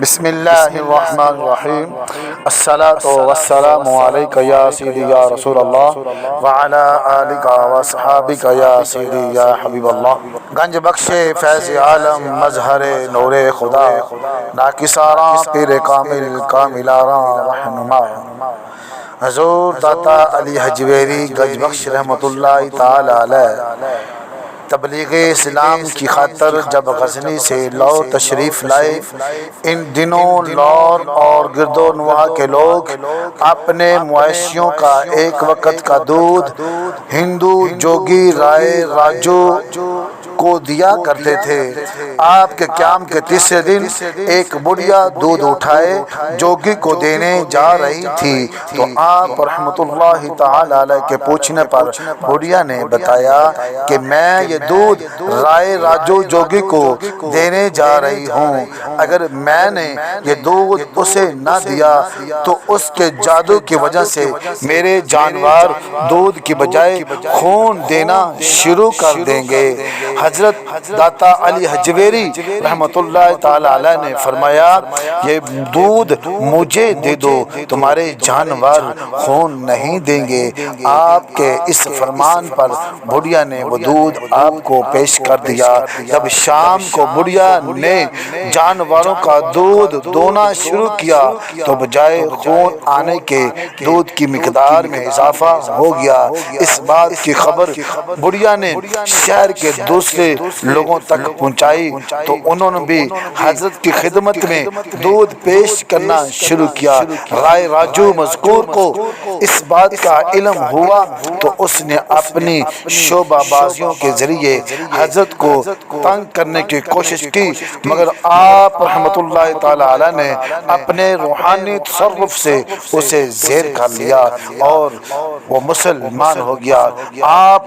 بسم اللہ الرحمن الرحیم الصلاۃ والسلام علیک یا سیدی یا رسول اللہ وعلی آلک وصحابک یا سیدی یا حبیب اللہ۔ گنج بخش فیض عالم مظہر نور خدا، ناکساراں پیر کامل کاملاراں رہنما، حضور داتا علی حجویری گنج بخش رحمۃ اللہ تعالی علیہ تبلیغ اسلام کی خاطر جب غزنی سے لاہور تشریف لائے، ان دنوں لاہور اور گرد و نواح کے لوگ اپنے مویشیوں کا ایک وقت کا دودھ ہندو جوگی رائے راجو کو دیا کرتے تھے۔ آپ کے قیام کے تیسرے دن ایک بڑھیا دودھ اٹھائے جوگی کو دینے جا رہی تھی تو آپ رحمۃ اللہ تعالی علیہ کے پوچھنے پر بڑھیا نے بتایا کہ میں یہ دودھ رائے راجو جوگی کو دینے جا رہی ہوں، اگر میں نے یہ دودھ اسے نہ دیا تو اس کے جادو کی وجہ سے میرے جانور دودھ کی بجائے خون دینا شروع کر دیں گے۔ حضرت داتا علی حجویری رحمۃ اللہ تعالی علیہ نے فرمایا، یہ دودھ مجھے دے دو، تمہارے جانور خون نہیں دیں گے۔ آپ کے اس فرمان پر بڑھیا نے وہ دودھ آپ کو پیش کر دیا۔ جب شام کو بڑھیا نے جانوروں کا دودھ دونا شروع کیا تو بجائے خون آنے کے دودھ کی مقدار میں اضافہ ہو گیا۔ اس بات کی خبر بڑھیا نے شہر کے دوسرے لوگوں تک پہنچائی تو انہوں نے بھی حضرت کی خدمت میں دودھ پیش کرنا شروع کیا۔ رائے راجو مذکور کو اس بات کا علم ہوا تو اس نے اپنی شعبہ بازیوں کے ذریعے حضرت کو تنگ کرنے کی کوشش کی، مگر آپ رحمۃ اللہ تعالی علیہ نے اپنے روحانی تصرف سے اسے زیر کر لیا اور وہ مسلمان ہو گیا۔ آپ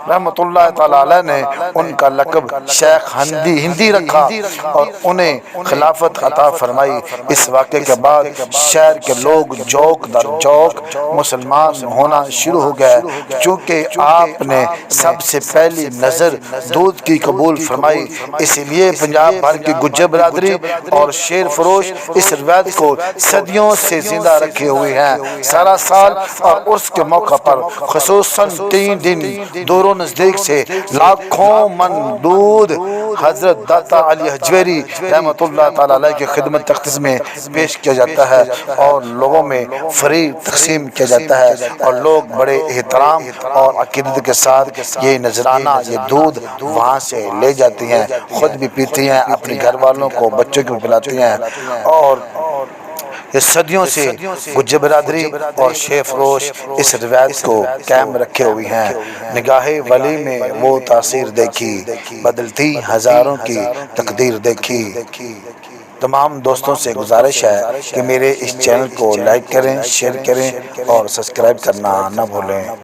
رحمۃ اللہ تعالی علیہ نے ان کا لقب شیخ ہندی رکھا اور انہیں خلافت عطا فرمائی۔ اس واقعے کے بعد شہر کے لوگ جوک در جوک مسلمان ہونا شروع ہو گئے، چونکہ آپ نے سب سے پہلی نظر دودھ کی قبول فرمائی۔ اسی لیے پنجاب بھر کی گجر برادری اور شیر فروش اس روایت کو صدیوں سے زندہ رکھے ہوئے ہیں۔ سارا سال اور عرس کے موقع پر خصوصاً 3 دن دور و نزدیک سے لاکھوں من دودھ حضرت داتا علی حجویری رحمۃ اللہ تعالی علیہ کی خدمت تقدس میں پیش کیا جاتا ہے اور لوگوں میں فری تقسیم کیا جاتا ہے، اور لوگ بڑے احترام اور عقیدت کے ساتھ یہ نذرانہ یہ دودھ وہاں سے لے جاتی ہیں، خود بھی پیتی ہیں، اپنے گھر والوں کو بچوں کو پلاتی ہیں، اور یہ صدیوں سے گجر برادری اور شیر فروش اس روایت کو قائم رکھے ہوئے ہیں۔ نگاہ ولی میں وہ تاثیر دیکھی، بدلتی ہزاروں کی تقدیر دیکھی۔ تمام دوستوں سے گزارش ہے کہ میرے اس چینل کو لائک کریں، شیئر کریں اور سبسکرائب کرنا نہ بھولیں۔